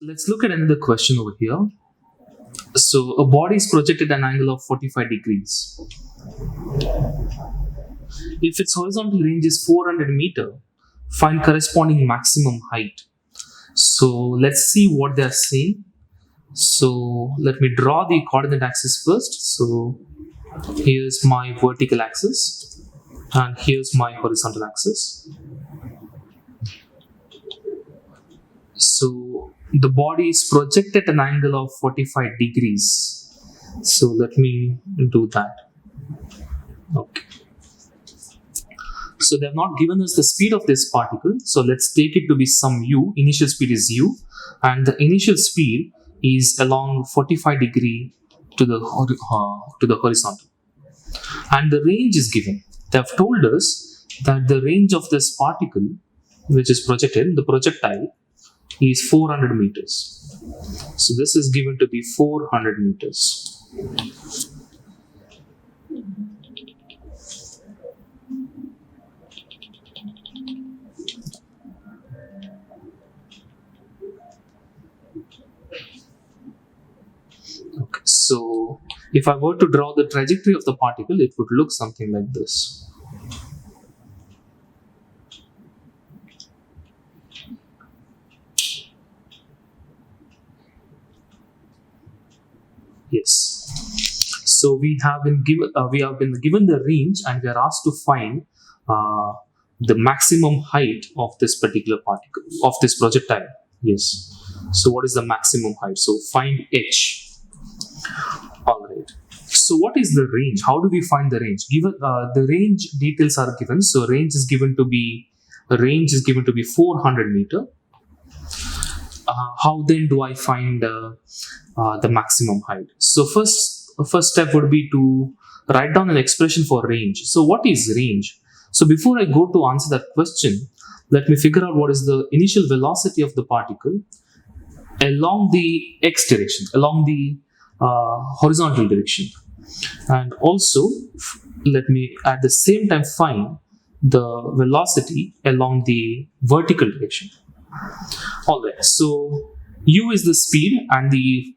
Let's look at another question over here. So a body is projected at an angle of 45 degrees. If its horizontal range is 400 meter, find corresponding maximum height. So let's see what they are saying. So let me draw the coordinate axis first. So here's my vertical axis and here's my horizontal axis. So the body is projected at an angle of 45 degrees. So let me do that. Okay. So they have not given us the speed of this particle. So let's take it to be some u. Initial speed is u, and the initial speed is along 45 degree to the horizontal. And the range is given. They have told us that the range of this particle, which is projected, the projectile, is 400 meters. So this is given to be 400 meters. Okay, so if I were to draw the trajectory of the particle, it would look something like this. Yes. So we have been given the range, and we are asked to find the maximum height of this particular particle, of this projectile. Yes. So what is the maximum height? So find h. All right. So what is the range? How do we find the range? Given the range details are given. So range is given to be 400 meter. How then do I find the maximum height? So first step would be to write down an expression for range. So what is range? So before I go to answer that question, let me figure out what is the initial velocity of the particle along the x direction, along the horizontal direction, and also let me at the same time find the velocity along the vertical direction. All right, so u is the speed and the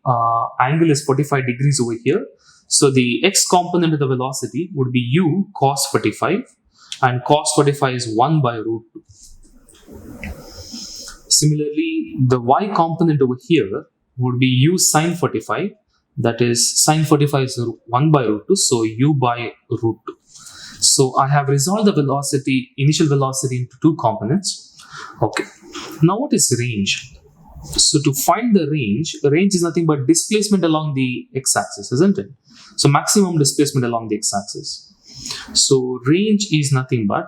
angle is 45 degrees over here. So the x component of the velocity would be u cos 45, and cos 45 is 1 by root 2. Similarly, the y component over here would be u sine 45, that is sine 45 is 1 by root 2, so u by root 2. So I have resolved the initial velocity into two components. Okay, now what is range? So to find the range is nothing but displacement along the x-axis, isn't it? So maximum displacement along the x-axis. So range is nothing but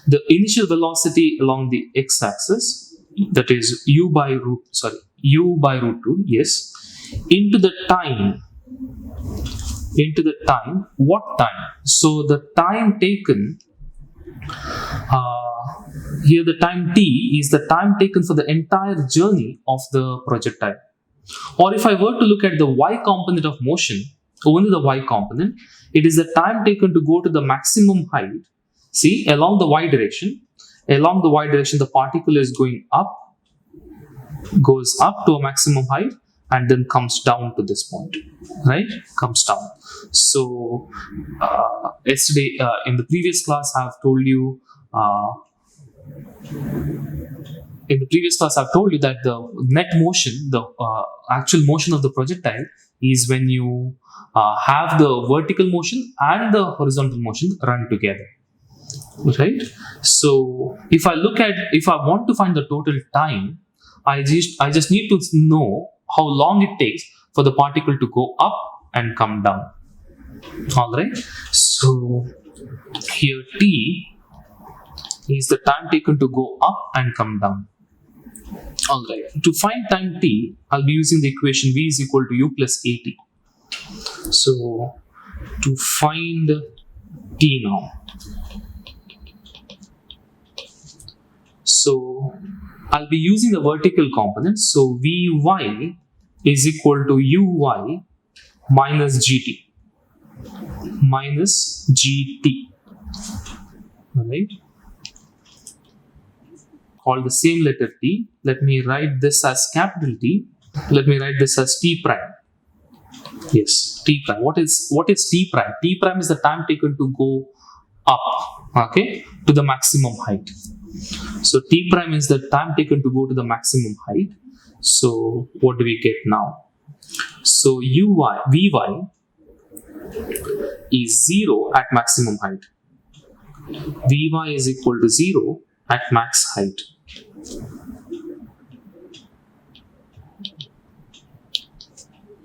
the initial velocity along the x-axis, that is u by root 2, yes, into the time. What time? So the time taken here, the time t is the time taken for the entire journey of the projectile. Or if I were to look at the y component of motion, only the y component, it is the time taken to go to the maximum height. See, along the y direction, the particle is goes up to a maximum height and then comes down to this point, right? Comes down. So yesterday in the previous class, I've told you that the net motion, the actual motion of the projectile, is when you have the vertical motion and the horizontal motion run together, right? So if I want to find the total time, I just need to know how long it takes for the particle to go up and come down. All right. So here t is the time taken to go up and come down. All right. To find time t, I'll be using the equation v is equal to u plus at. So to find t now, so I'll be using the vertical component. So vy is equal to uy minus gt. All right. call the same letter t. Let me write this as capital T. Let me write this as t prime. Yes, t prime. What is t prime? T prime is the time taken to go up, okay, to the maximum height. So t prime is the time taken to go to the maximum height. So what do we get now? So Vy is 0 at maximum height. Vy is equal to 0 at max height.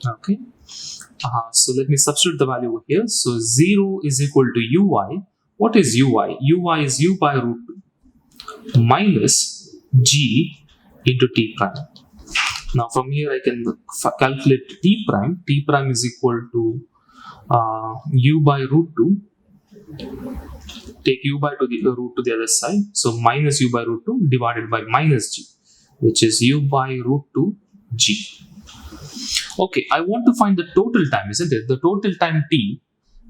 Okay. So let me substitute the value over here. So 0 is equal to Uy. What is Uy? Uy is u by root 2 minus g into t prime. Now from here I can calculate t prime. T prime is equal to u by root 2. Take u by root to the other side. So minus u by root 2 divided by minus g, which is u by root 2 g. Okay, I want to find the total time, isn't it? The total time t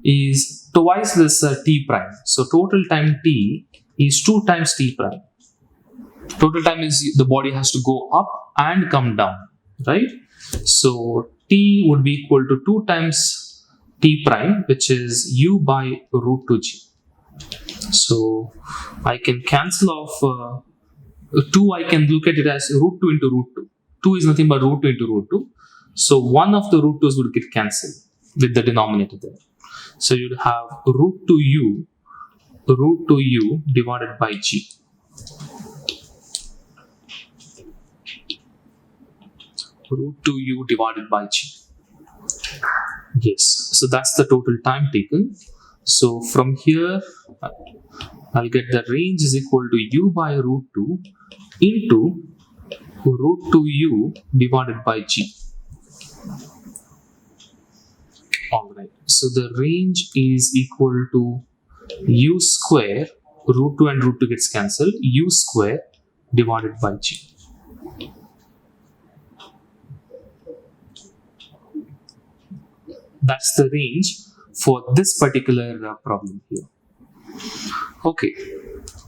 is twice this t prime. So total time t is 2 times t prime. Total time is the body has to go up and come down, right? So t would be equal to 2 times t prime, which is u by root 2g. So I can cancel off 2. I can look at it as root 2 into root 2. 2 is nothing but root 2 into root 2. So one of the root 2's would get cancelled with the denominator there. So you'd have root 2u divided by g. Root 2u divided by g. Yes, so that's the total time taken. So from here, I'll get the range is equal to u by root 2 into root 2u divided by g. Alright, so the range is equal to u square, root 2 and root 2 gets cancelled, u square divided by g. That's the range for this particular problem here. Okay,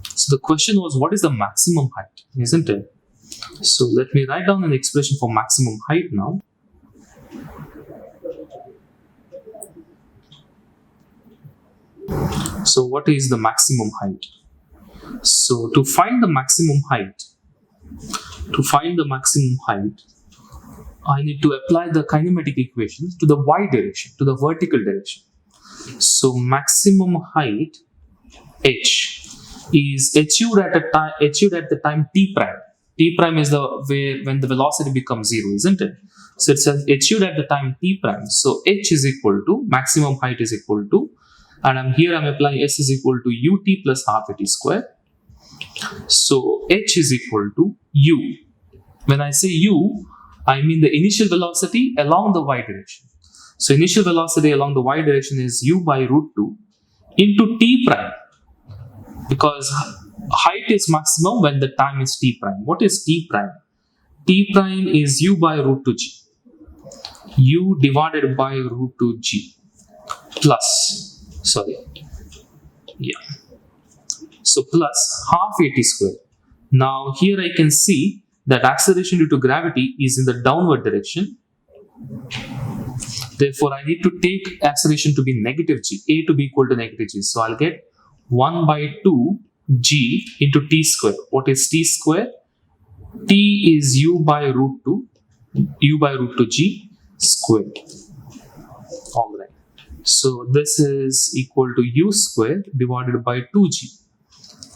so the question was, what is the maximum height, isn't it? So let me write down an expression for maximum height now. So what is the maximum height? So to find the maximum height, I need to apply the kinematic equation to the y direction, to the vertical direction. So maximum height h is achieved at the time t prime. T prime is when the velocity becomes 0, isn't it? So it's achieved at the time t prime. So h is equal to, maximum height is equal to, and I'm applying s is equal to ut plus half at square. So h is equal to u. When I say u, I mean the initial velocity along the y direction. So initial velocity along the y direction is u by root 2 into t prime, because height is maximum when the time is t prime. What is t prime? T prime is u by root 2g. U divided by root 2g plus, so plus half at square. Now here I can see that acceleration due to gravity is in the downward direction. Therefore, I need to take acceleration to be negative g, a to be equal to negative g. So I'll get 1 by 2 g into t square. What is t square? T is u by root 2g squared. Alright. So this is equal to u square divided by 2g.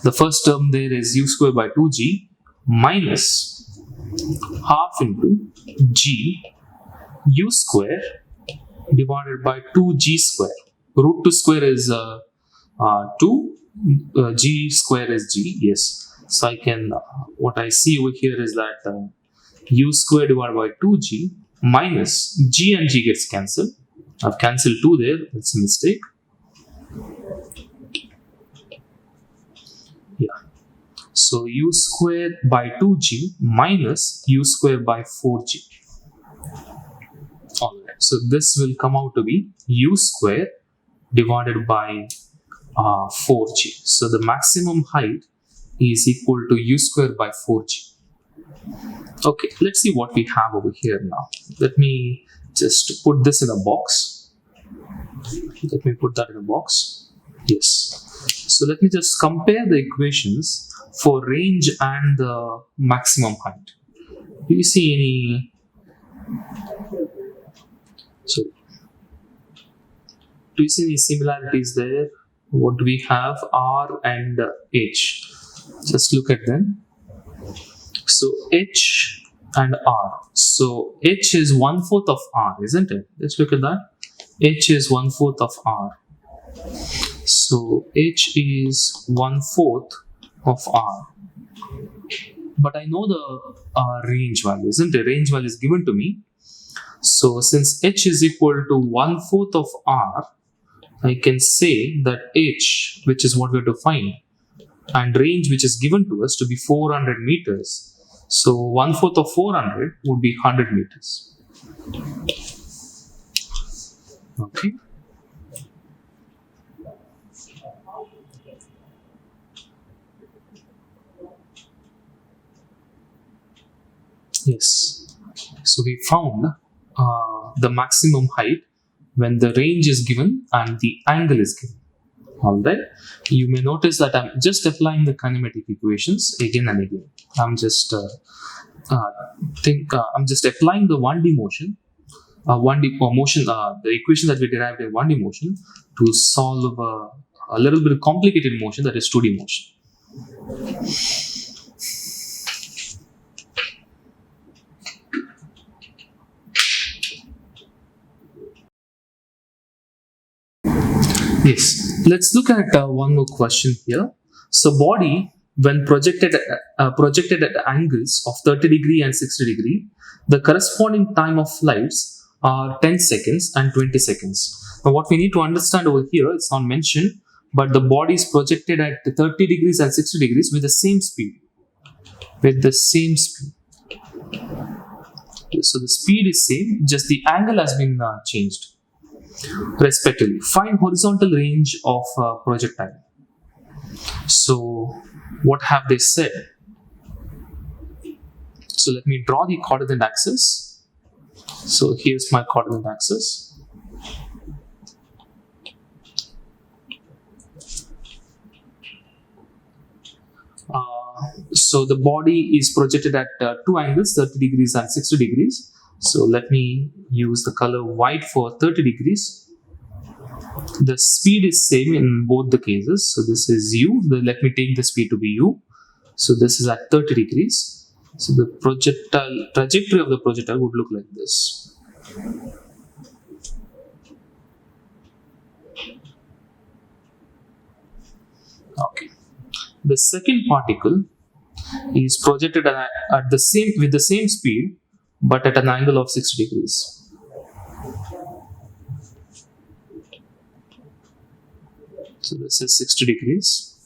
The first term there is u square by 2g minus half into g u square divided by 2g square. Root 2 square is 2, g square is g, yes. So I can, what I see over here is that u square divided by 2g minus g and g gets cancelled. I've cancelled 2 there, that's a mistake. Yeah. So u square by 2g minus u square by 4g. Alright, so this will come out to be u square divided by 4g. So the maximum height is equal to u square by 4g. Okay, let's see what we have over here now. Let me just put this in a box. Let me put that in a box. Yes. So let me just compare the equations for range and the maximum height. Do you see any? So, do you see any similarities there? What do we have? R and H. Just look at them. So H and R. So H is 1/4 of R, isn't it? Let's look at that. H is 1/4 of R. So H is 1/4 of R. But I know the range value, isn't it? Range value is given to me. So since H is equal to 1/4 of R, I can say that H, which is what we have to find, and range which is given to us to be 400 meters. So 1/4 of 400 would be 100 meters. Okay. Yes. So we found the maximum height when the range is given and the angle is given. Alright. You may notice that I'm just applying the kinematic equations again and again. I'm just I'm just applying the 1D motion, the equation that we derived in 1D motion to solve a little bit complicated motion, that is 2D motion. Yes, let's look at one more question here. So body, when projected at angles of 30 degree and 60 degree, the corresponding time of flights are 10 seconds and 20 seconds. Now what we need to understand over here, it's not mentioned, but the body is projected at 30 degrees and 60 degrees with the same speed. With the same speed. Okay, so the speed is same, just the angle has been changed respectively. Find horizontal range of projectile. So what have they said? So let me draw the coordinate axis. So here's my coordinate axis. So the body is projected at two angles, 30 degrees and 60 degrees. So let me use the color white for 30 degrees. The speed is same in both the cases. So this is u. Let me take the speed to be u. So this is at 30 degrees. So the trajectory of the projectile would look like this. Okay. The second particle is projected at with the same speed, but at an angle of 60 degrees. So this is 60 degrees.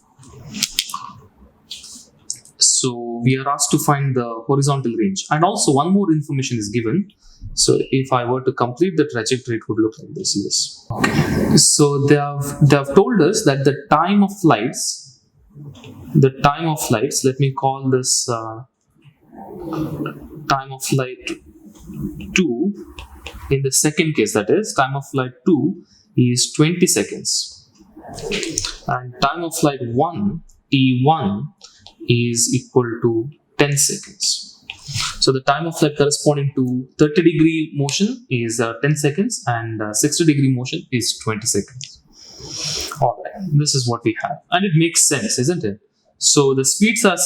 So we are asked to find the horizontal range, and also one more information is given. So if I were to complete the trajectory, it would look like this. Yes. Okay. So they have told us that the time of flights, let me call this time of flight 2. In the second case, that is time of flight 2 is 20 seconds, and time of flight 1 T1 is equal to 10 seconds. So the time of flight corresponding to 30 degree motion is 10 seconds, and 60 degree motion is 20 seconds. Alright, this is what we have, and it makes sense, isn't it? So the speeds are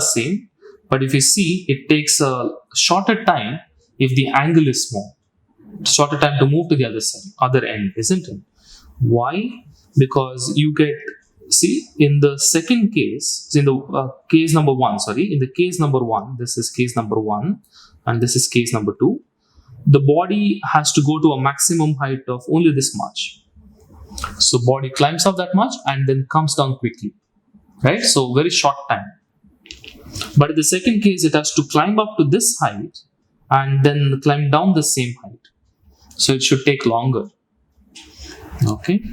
same, but if you see, it takes a shorter time if the angle is small, shorter time to move to the other end, isn't it? Why? Because you get, see, in the second case, in the case number 1, this is case number 1 and this is case number 2, the body has to go to a maximum height of only this much. So body climbs up that much and then comes down quickly, right? So very short time. But in the second case, it has to climb up to this height and then climb down the same height. So it should take longer. Okay.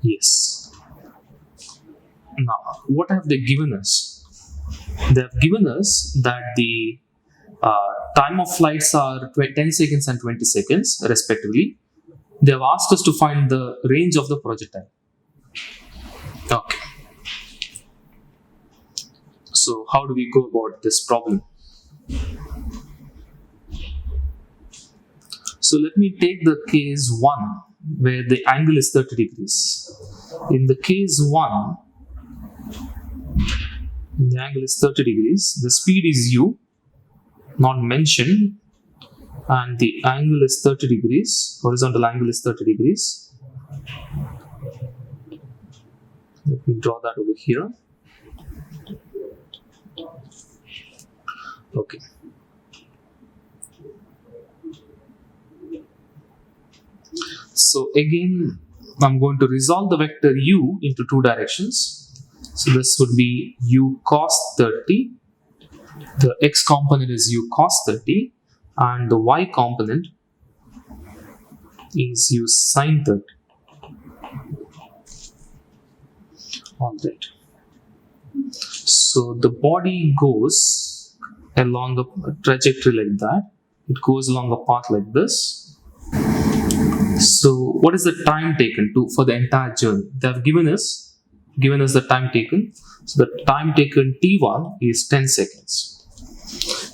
Yes. Now, what have they given us? They have given us that the time of flights are 10 seconds and 20 seconds respectively. They have asked us to find the range of the projectile. Okay. So how do we go about this problem? So let me take the case 1 where the angle is 30 degrees. In the case 1, the angle is 30 degrees, the speed is u, not mentioned, and the angle is 30 degrees, horizontal angle is 30 degrees. Let me draw that over here. Okay. So again, I'm going to resolve the vector u into two directions. So this would be u cos 30. The x component is u cos 30 and the y component is u sin 30. Alright. So the body goes along a trajectory like that. It goes along a path like this. So what is the time taken for the entire journey? They have given us the time taken. So the time taken t1 is 10 seconds.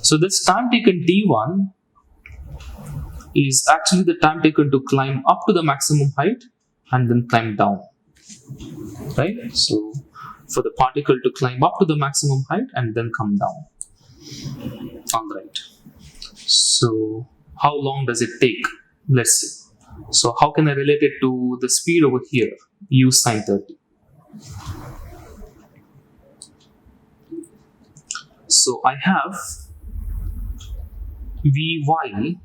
So this time taken t1 is actually the time taken to climb up to the maximum height and then climb down. Right? So for the particle to climb up to the maximum height and then come down. Alright. So how long does it take? Let's see. So how can I relate it to the speed over here, u sin 30? So I have Vy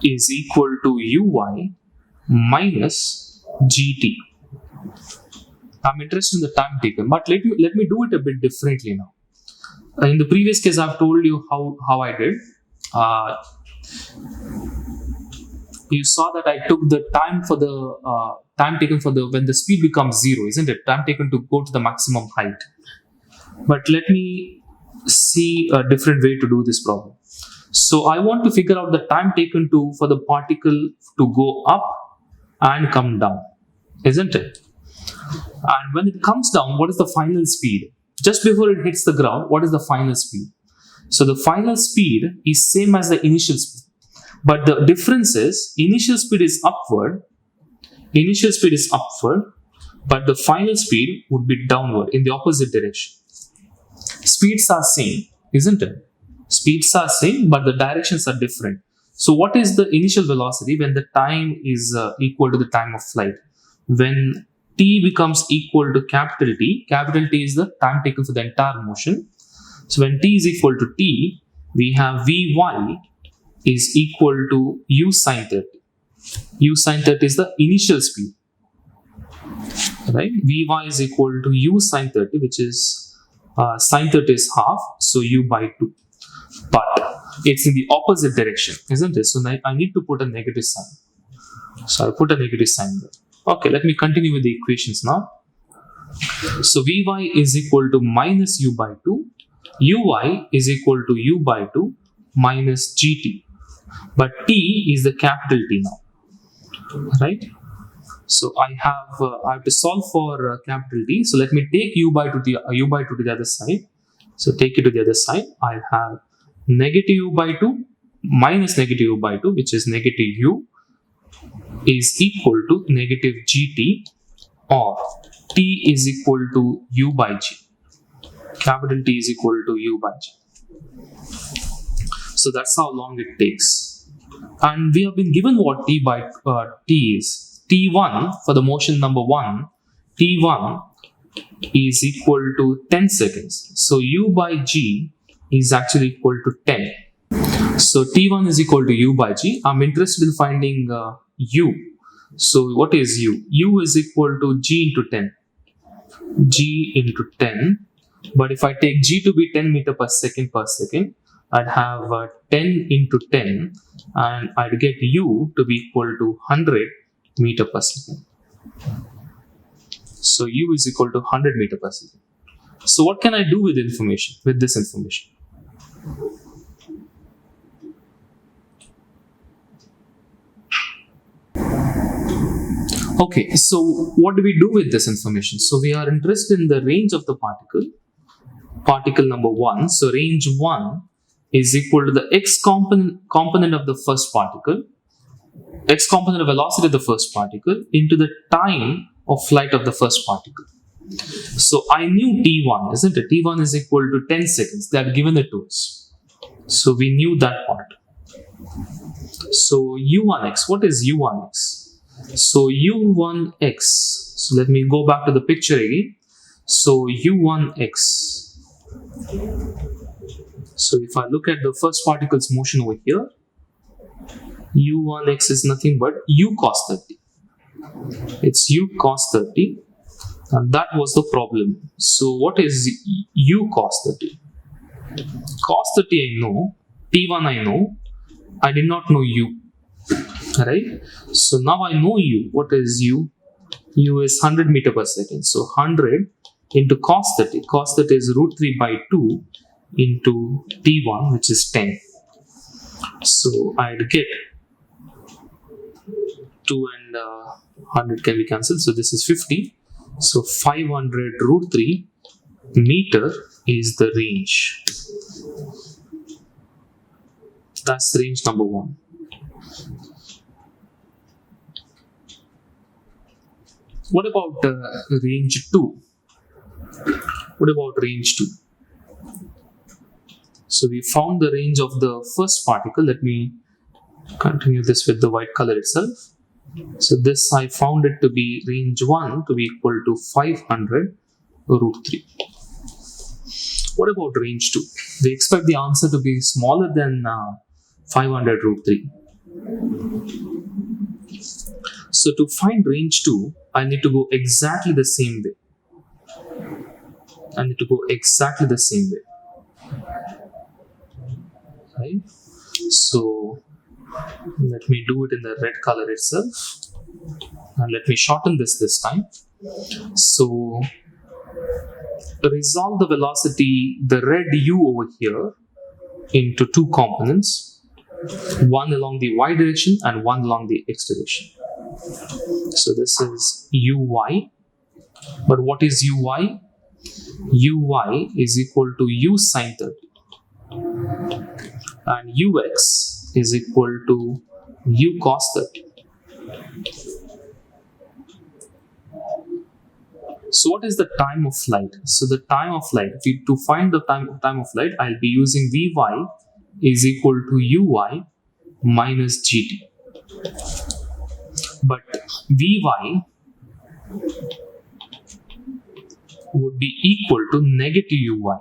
is equal to Uy minus Gt. I'm interested in the time taken, but let me do it a bit differently now. In the previous case, I've told you how I did. You saw that I took the time for the time taken for the when the speed becomes 0, isn't it? Time taken to go to the maximum height. But let me see a different way to do this problem. So I want to figure out the time taken for the particle to go up and come down, isn't it? And when it comes down, what is the final speed? Just before it hits the ground, what is the final speed? So the final speed is same as the initial speed. But the difference is initial speed is upward, but the final speed would be downward in the opposite direction. Speeds are same, isn't it? Speeds are same, but the directions are different. So what is the initial velocity when the time is equal to the time of flight? When t becomes equal to capital T is the time taken for the entire motion. So when t is equal to t, we have Vy is equal to u sin 30. U sin 30 is the initial speed. Right? Vy is equal to u sin 30, which is sin 30 is half, so u by 2. But it's in the opposite direction, isn't it? So I need to put a negative sign. So I put a negative sign there. Okay, let me continue with the equations now. So Vy is equal to minus u by 2. Uy is equal to u by 2 minus gt. But t is the capital T now, right? So I have to solve for capital T. So let me take u by 2 to the other side. So take it to the other side. I have negative u by 2 minus negative u by 2, which is negative u, is equal to negative gt, or t is equal to u by g. Capital T is equal to u by g. So that's how long it takes. And we have been given what t by t is. T1 for the motion number 1, T1 is equal to 10 seconds. So u by g is actually equal to 10. So T1 is equal to u by g. I'm interested in finding u. So what is u? U is equal to g into 10. G into 10. But if I take g to be 10 meter per second, I'd have 10 into 10, and I'd get u to be equal to 100 meter per second. So u is equal to 100 meter per second. So what can I do with information, with this information? Okay, so what do we do with this information? So we are interested in the range of the particle number 1. So range 1 is equal to the x component of the first particle, x component of velocity of the first particle into the time of flight of the first particle. So I knew t1, isn't it? T1 is equal to 10 seconds. They had given it to us. So we knew that part. So u1x, what is u1x? So u1x, so let me go back to the picture again. So u1x, so if I look at the first particle's motion over here, u1x is nothing but u cos 30. It's u cos 30, and that was the problem. So what is u cos 30? Cos 30 I know, t1 I know, I did not know u. Right? So now I know u. What is u? U is 100 meter per second. So 100 into cos 30. Cos 30 is root 3 by 2 into t1, which is 10. So I'd get 2 and 100 can be cancelled. So this is 50. So 500 root 3 meter is the range. That's range number 1. What about range 2? What about range 2? So we found the range of the first particle. Let me continue this with the white color itself. So this I found it to be range 1 to be equal to 500 root 3. What about range 2? We expect the answer to be smaller than 500 root 3. So to find range 2, I need to go exactly the same way. Right? So let me do it in the red color itself. And let me shorten this time. So resolve the velocity, the red u over here, into two components. One along the y direction and one along the x direction. So this is uy. But what is uy? Uy is equal to u sine 30. And ux is equal to u cos 30. So what is the time of flight? So the time of flight, to find the time of flight, I'll be using Vy is equal to Uy minus Gt. But Vy would be equal to negative Uy.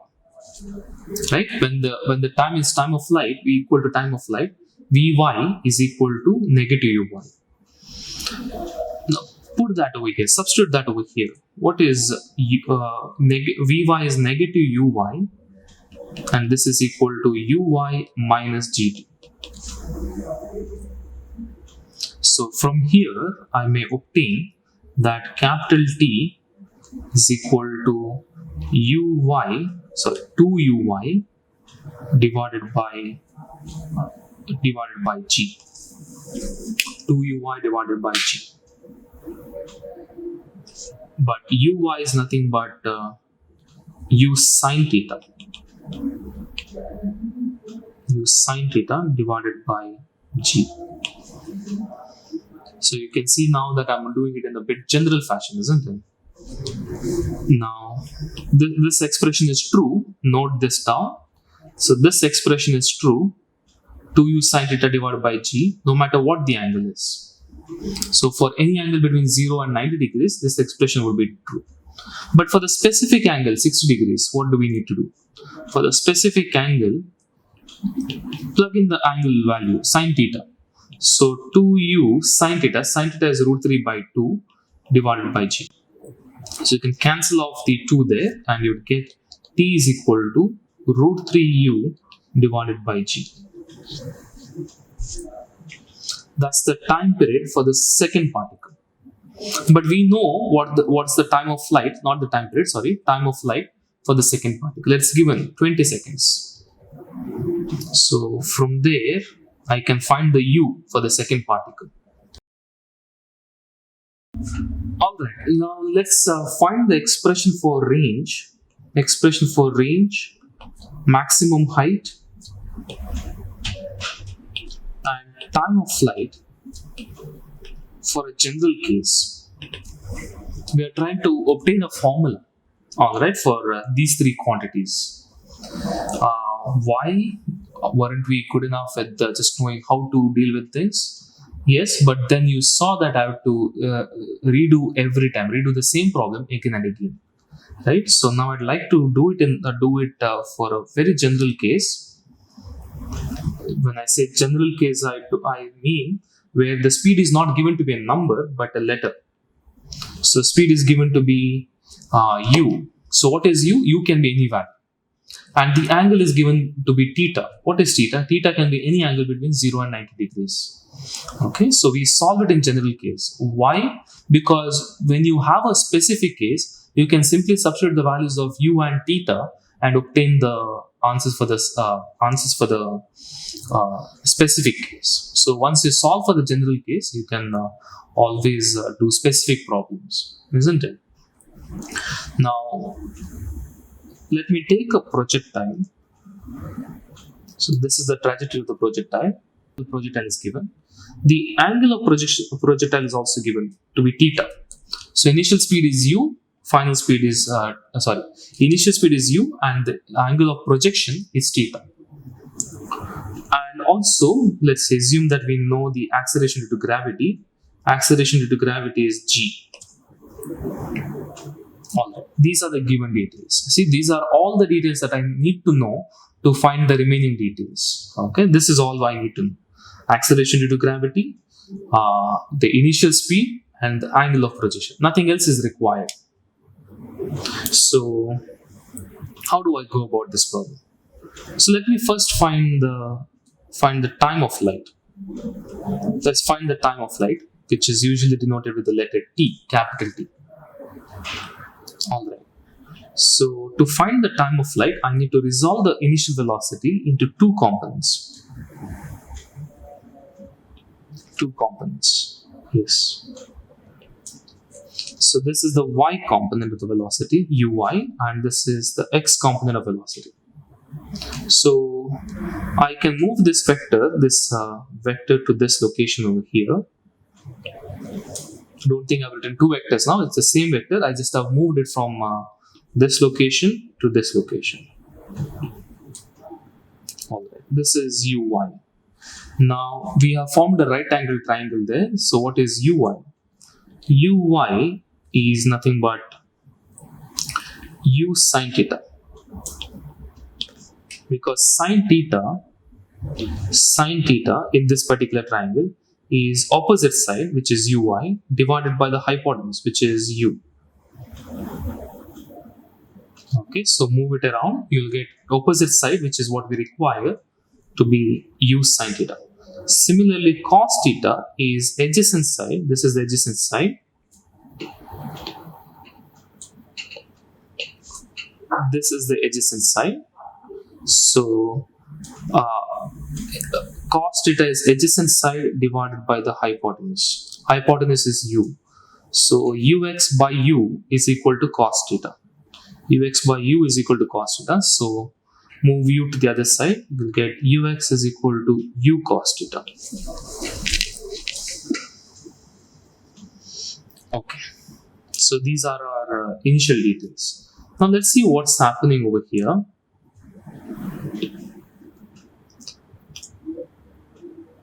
Right? When the time is time of flight, we equal to time of flight, Vy is equal to negative Uy. Now put that over here, substitute that over here. What is Vy is negative Uy, and this is equal to Uy minus Gt. So from here, I may obtain that capital T is equal to 2Uy divided by G. 2Uy divided by G. But Uy is nothing but U sine theta. U sine theta divided by G. So you can see now that I'm doing it in a bit general fashion, isn't it? Now, this expression is true. Note this down. So this expression is true. 2u sine theta divided by G, no matter what the angle is. So for any angle between 0 and 90 degrees, this expression would be true. But for the specific angle, 60 degrees, what do we need to do? For the specific angle, plug in the angle value, sine theta. So 2u sine theta is root 3 by 2 divided by G. So you can cancel off the 2 there and you would get T is equal to root 3u divided by G. That's the time period for the second particle. But we know what's the time of flight, not the time period, sorry, time of flight for the second particle. It's given 20 seconds. So from there, I can find the u for the second particle. Alright, now let's find the expression for range. Expression for range, maximum height, and time of flight for a general case. We are trying to obtain a formula, alright, for these three quantities. Why weren't we good enough at just knowing how to deal with things? Yes, but then you saw that I have to redo the same problem again and again, right? So now I'd like to do it for a very general case. When I say general case, I mean where the speed is not given to be a number but a letter. So speed is given to be u. So what is u? U can be any value. And the angle is given to be theta. What is theta? Theta can be any angle between 0 and 90 degrees. Okay, so we solve it in general case. Why? Because when you have a specific case, you can simply substitute the values of u and theta and obtain the answers for the specific case. So once you solve for the general case, you can always do specific problems, isn't it? Now, let me take a projectile. So this is the trajectory of the projectile. The projectile is given. The angle of projectile is also given to be theta. So initial speed is u, final speed is initial speed is u, and the angle of projection is theta. And also, let's assume that we know the acceleration due to gravity. Acceleration due to gravity is g. Alright, these are the given details. See, these are all the details that I need to know to find the remaining details. Okay, this is all I need to know. Acceleration due to gravity, the initial speed, and the angle of projection. Nothing else is required. So, how do I go about this problem? So let me first find the time of light. Let's find the time of light, which is usually denoted with the letter T, capital T. Alright. So to find the time of flight, I need to resolve the initial velocity into two components. Yes. So this is the y component of the velocity, uy, and this is the x component of velocity. So I can move this vector to this location over here. Don't think I've written two vectors now, it's the same vector. I just have moved it from this location to this location. Alright, this is uy. Now we have formed a right angle triangle there. So what is uy? Uy is nothing but u sine theta. Because sine theta in this particular triangle is opposite side, which is uy, divided by the hypotenuse, which is u. Okay, so move it around, you'll get opposite side, which is what we require to be u sine theta. Similarly, cos theta is adjacent side. This is the adjacent side. This is the adjacent side. So, cos theta is adjacent side divided by the hypotenuse. Hypotenuse is u. So, ux by u is equal to cos theta. Ux by u is equal to cos theta. So, move u to the other side, we'll get ux is equal to u cos theta. Okay, so these are our initial details. Now let's see what's happening over here.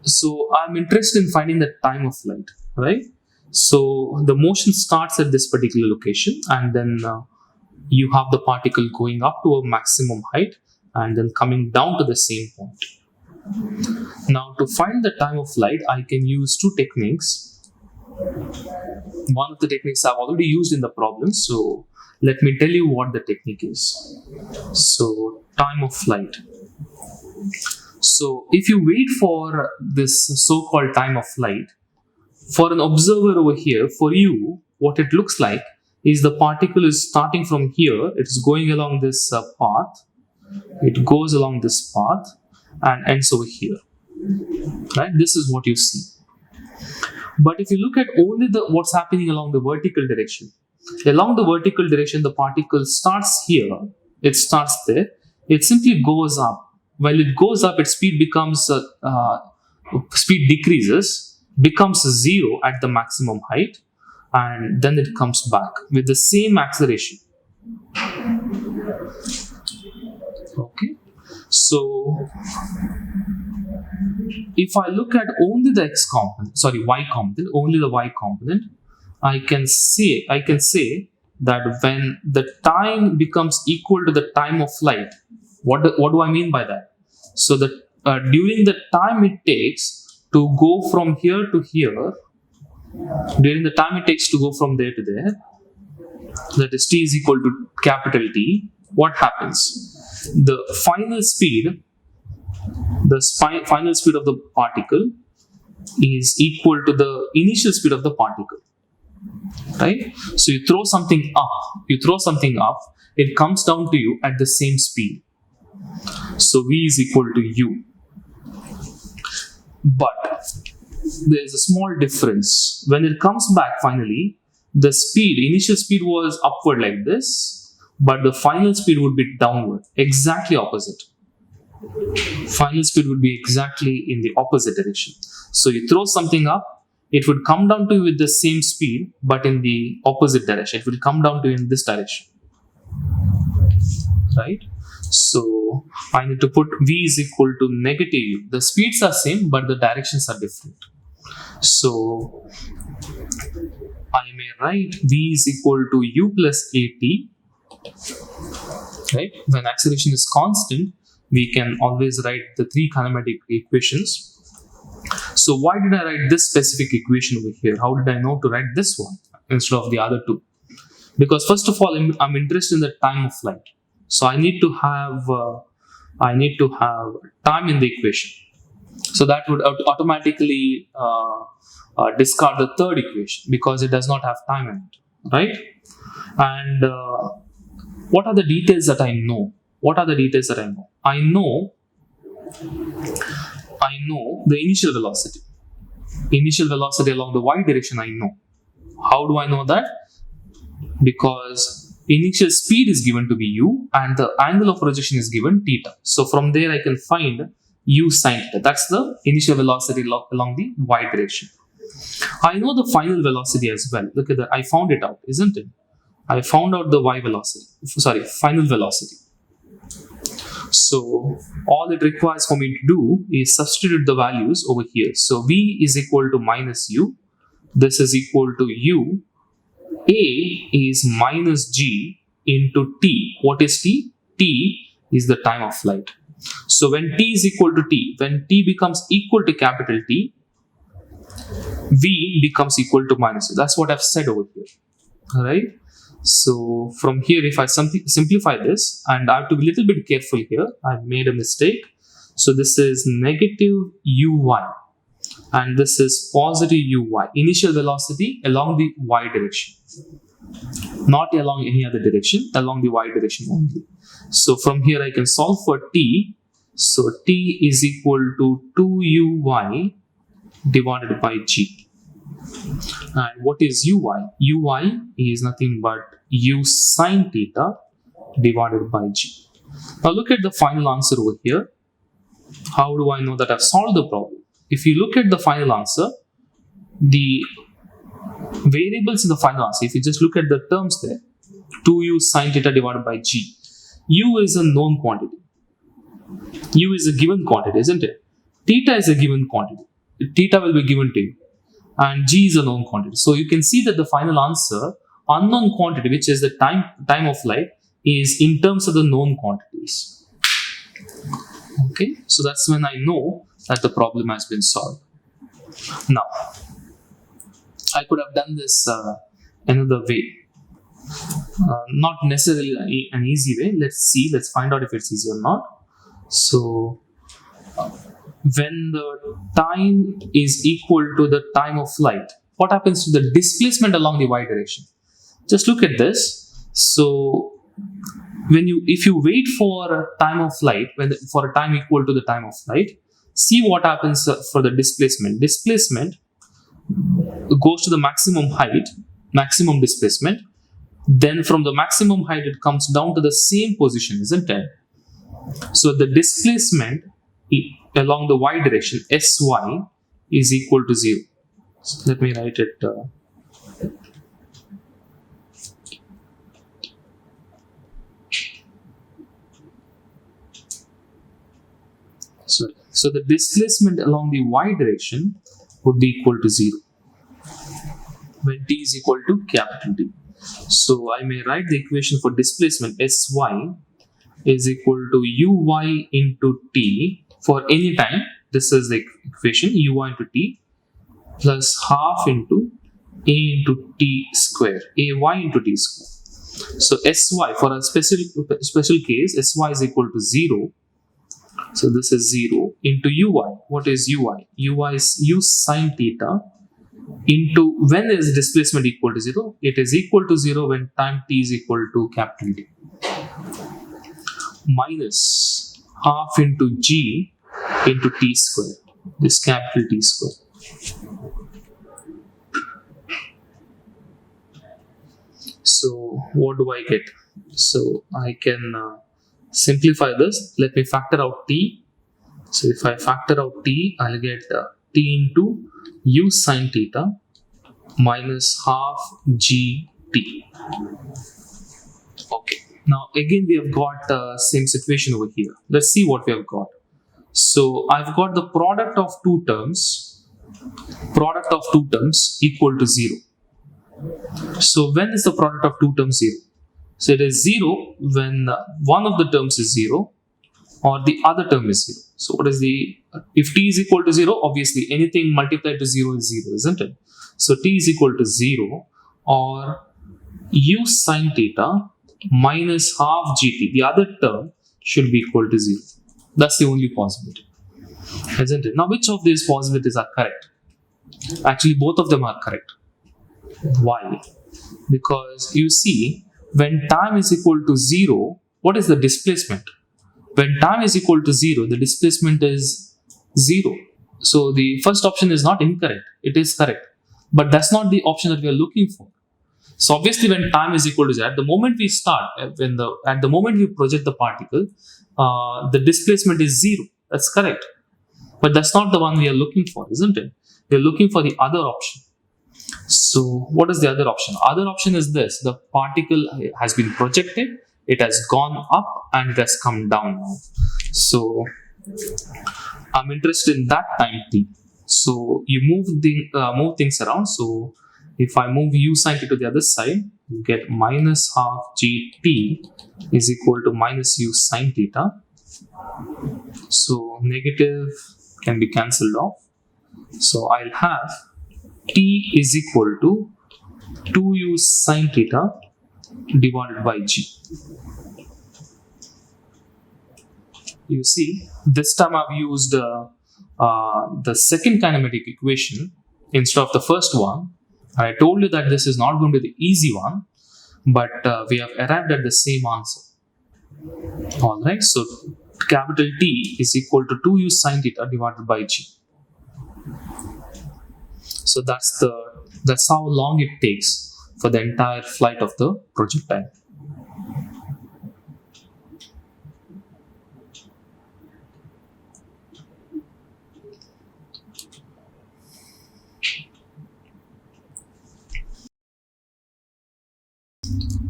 So I'm interested in finding the time of flight, right? So the motion starts at this particular location, and then you have the particle going up to a maximum height and then coming down to the same point. Now to find the time of flight, I can use two techniques. One of the techniques I've already used in the problem, so let me tell you what the technique is. So time of flight. So if you wait for this so-called time of flight For an observer over here, for you, what it looks like is the particle is starting from here, it is going along this path, it goes along this path and ends over here. Right? This is what you see. But if you look at only what's happening along the vertical direction, the particle starts here, it starts there, it simply goes up. While it goes up, its speed decreases, becomes 0 at the maximum height, and then it comes back with the same acceleration. Okay, so if I look at only the y component, I can say that when the time becomes equal to the time of light, what do I mean by that? So that during the time it takes to go from here to here, during the time it takes to go from there to there, that is t is equal to capital T, what happens? The final speed of the particle is equal to the initial speed of the particle, right? So you throw something up, it comes down to you at the same speed. So v is equal to u. But there is a small difference. When it comes back finally, the initial speed was upward like this, but the final speed would be downward, exactly opposite. Final speed would be exactly in the opposite direction. So you throw something up, it would come down to you with the same speed, but in the opposite direction. It will come down to you in this direction, right? So I need to put v is equal to negative u. The speeds are same, but the directions are different. So I may write v is equal to u plus at, right? When acceleration is constant, we can always write the three kinematic equations. So why did I write this specific equation over here? How did I know to write this one instead of the other two? Because first of all, I'm interested in the time of light. So I need to have time in the equation. So that would automatically discard the third equation because it does not have time in it, right? And what are the details that I know? I know the initial velocity. Initial velocity along the y direction I know. How do I know that? Because initial speed is given to be u and the angle of projection is given theta. So from there I can find u sine theta. That's the initial velocity along the y direction. I know the final velocity as well. Look at that. I found it out, isn't it? I found out the final velocity. So all it requires for me to do is substitute the values over here. So v is equal to minus u. This is equal to u. A is minus g into t. What is t? T is the time of light. So when t is equal to t, when t becomes equal to capital T, v becomes equal to minus u. That's what I've said over here. Alright. So from here, if I simplify this, and I have to be a little bit careful here, I've made a mistake. So this is negative uy and this is positive uy, initial velocity along the y direction, not along any other direction, along the y direction only. So from here I can solve for t. So t is equal to 2uy divided by g. And what is uy? Uy is nothing but u sine theta divided by g. Now look at the final answer over here. How do I know that I've solved the problem? If you look at the final answer, the variables in the final answer, if you just look at the terms there, 2u sine theta divided by g, u is a known quantity. U is a given quantity, isn't it? Theta is a given quantity. Theta will be given to you. And g is a known quantity. So you can see that the final answer, unknown quantity, which is the time of light, is in terms of the known quantities. Okay, so that's when I know that the problem has been solved. Now, I could have done this another way. Not necessarily an easy way. Let's find out if it's easy or not. So when the time is equal to the time of light, what happens to the displacement along the y direction? Just look at this. So if you wait for a time of flight, for a time equal to the time of flight, see what happens for the displacement. Displacement goes to the maximum height, maximum displacement. Then from the maximum height, it comes down to the same position, isn't it? So the displacement along the y direction, Sy, is equal to 0. So let me write it. So the displacement along the y direction would be equal to 0 when t is equal to capital T. So I may write the equation for displacement Sy is equal to uy into t for any time. This is the equation, uy into t plus half into a into t square, ay into t square. So Sy, for a special case, Sy is equal to 0. So this is 0 into uy. What is uy? Uy is u sine theta into, when is displacement equal to 0? It is equal to 0 when time t is equal to capital T. Minus half into g into t square, this capital T square. So what do I get? So I can simplify this. Let me factor out t. So if I factor out t, I'll get t into u sine theta minus half gt. Okay. Now again we have got same situation over here. Let's see what we have got. So I've got the product of two terms equal to 0. So when is the product of two terms 0? So it is 0 when one of the terms is 0 or the other term is 0. So what is if t is equal to 0, obviously anything multiplied to 0 is 0, isn't it? So t is equal to 0 or u sine theta minus half gt, the other term should be equal to 0. That's the only possibility, isn't it? Now which of these possibilities are correct? Actually both of them are correct. Why? Because you see, when time is equal to 0, what is the displacement? When time is equal to 0, the displacement is 0. So the first option is not incorrect, it is correct. But that's not the option that we are looking for. So obviously when time is equal to 0, at the moment we start, at the moment we project the particle, the displacement is 0. That's correct. But that's not the one we are looking for, isn't it? We are looking for the other option. So what is the other option? Other option is this: the particle has been projected, it has gone up and it has come down now. So I'm interested in that time t. So you move things around. So if I move u sine t to the other side, you get minus half gt is equal to minus u sine theta. So negative can be cancelled off. So I'll have t is equal to 2u sine theta divided by g. You see, this time I've used the second kinematic equation instead of the first one. I told you that this is not going to be the easy one, but we have arrived at the same answer. Alright, so capital T is equal to 2u sine theta divided by g. So that's how long it takes for the entire flight of the projectile.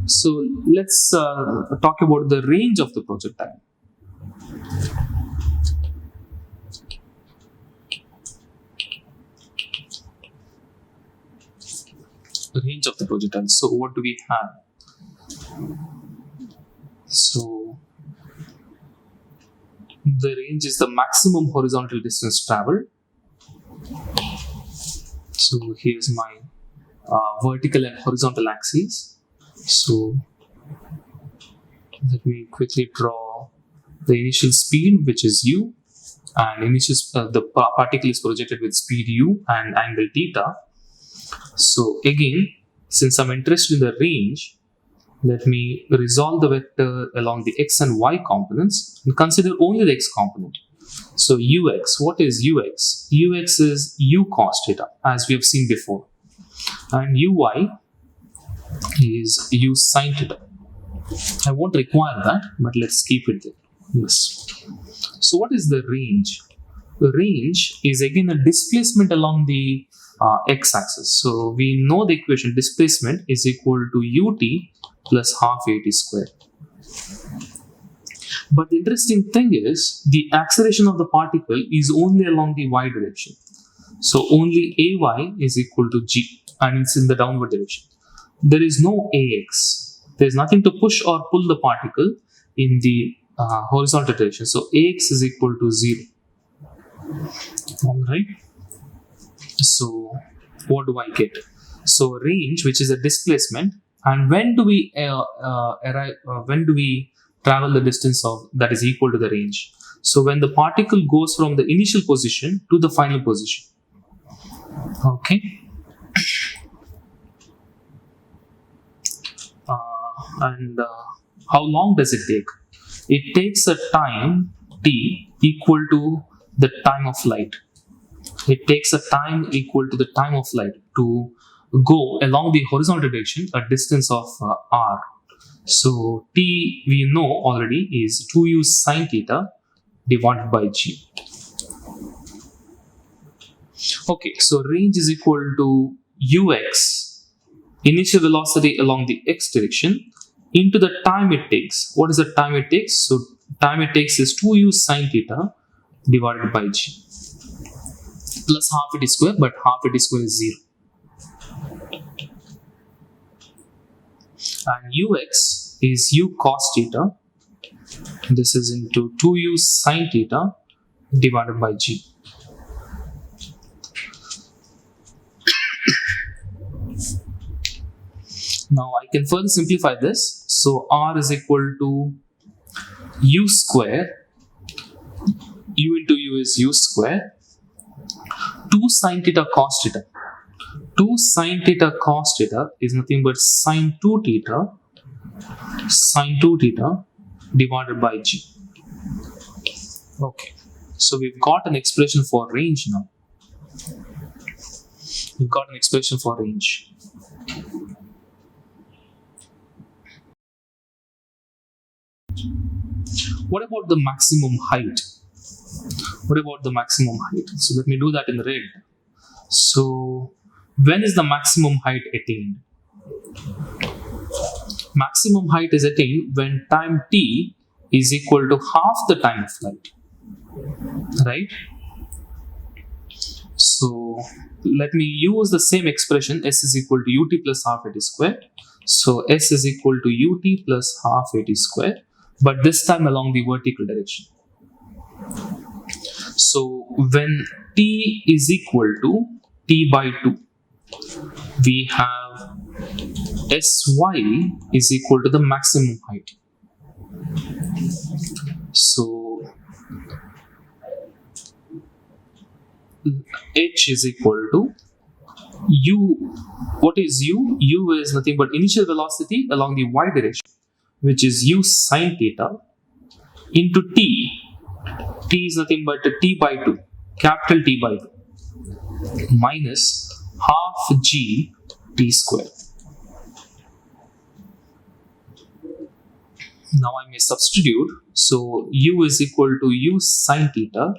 So let's talk about the range of the projectile. The range of the projectile. So what do we have? So the range is the maximum horizontal distance traveled. So here's my vertical and horizontal axes. So let me quickly draw the initial speed, which is u, and the particle is projected with speed u and angle theta. So again, since I'm interested in the range, let me resolve the vector along the x and y components and consider only the x component. So ux, what is ux? Ux is u cos theta, as we have seen before, and uy is u sin theta. I won't require that, but let's keep it there. Yes. So what is the range? The range is again a displacement along the x-axis. So we know the equation displacement is equal to ut plus half at squared. But the interesting thing is the acceleration of the particle is only along the y direction. So only ay is equal to g, and it's in the downward direction. There is no ax. There is nothing to push or pull the particle in the horizontal direction. So ax is equal to 0. All right. So what do I get? So range, which is a displacement, and when do we arrive? When do we travel the distance of that is equal to the range? So when the particle goes from the initial position to the final position. Okay. And how long does it take? It takes a time t equal to the time of light. It takes a time equal to the time of light to go along the horizontal direction a distance of r. So t we know already is 2u sine theta divided by g. Okay, so range is equal to ux, initial velocity along the x direction, into the time it takes. What is the time it takes? So time it takes is 2u sine theta divided by g plus half it square, but half it square is 0. And ux is u cos theta. This is into 2u sine theta divided by g. Now I can further simplify this. So r is equal to u square. U into u is u square. 2 sine theta cos theta. 2 sine theta cos theta is nothing but sine 2 theta divided by g. Okay, so we've got an expression for range now. We've got an expression for range. What about the maximum height? What about the maximum height? So let me do that in red. So when is the maximum height attained? Maximum height is attained when time t is equal to half the time of light. Right? So let me use the same expression, s is equal to ut plus half at squared. So s is equal to ut plus half at squared, but this time along the vertical direction. So when t is equal to t by 2, we have sy is equal to the maximum height. So h is equal to u. What is u? U is nothing but initial velocity along the y direction, which is u sine theta, into t. T is nothing but t by 2, capital T by 2, minus half g t square. Now I may substitute. So u is equal to u sine theta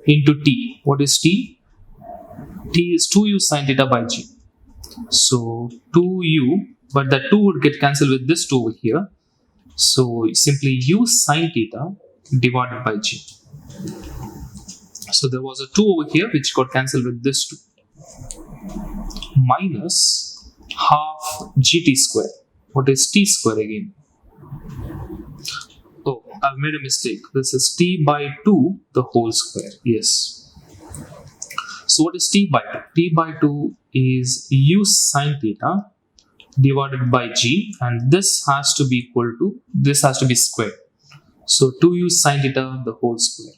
into t. What is t? T is 2u sine theta by g. So 2u, but that 2 would get cancelled with this 2 over here. So simply u sine theta divided by g. So there was a 2 over here which got cancelled with this 2. Minus half gt square. What is t square again? Oh, I've made a mistake. This is t by 2 the whole square. Yes. So what is t by 2? T by 2 is u sine theta divided by g, and this has to be equal to, this has to be squared. So 2u sine theta the whole square.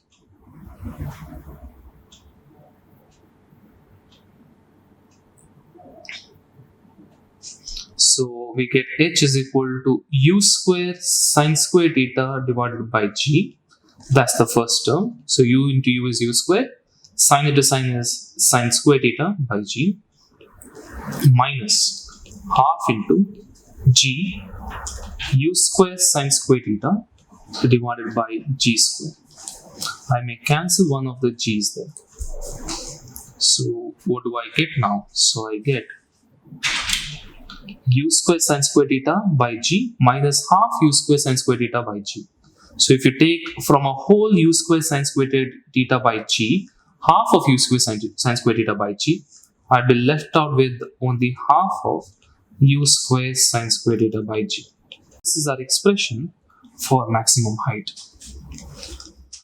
we get h is equal to u square sine square theta divided by g. That's the first term. So u into u is u square. Sine into sine is sine square theta by g, minus half into g u square sine square theta divided by g square. I may cancel one of the g's there. So what do I get now? So I get u square sine square theta by g minus half u square sine square theta by g. So if you take from a whole u square sine square theta by g, half of u square sine square theta by g, I'll be left out with only half of u square sine square theta by g. This is our expression for maximum height.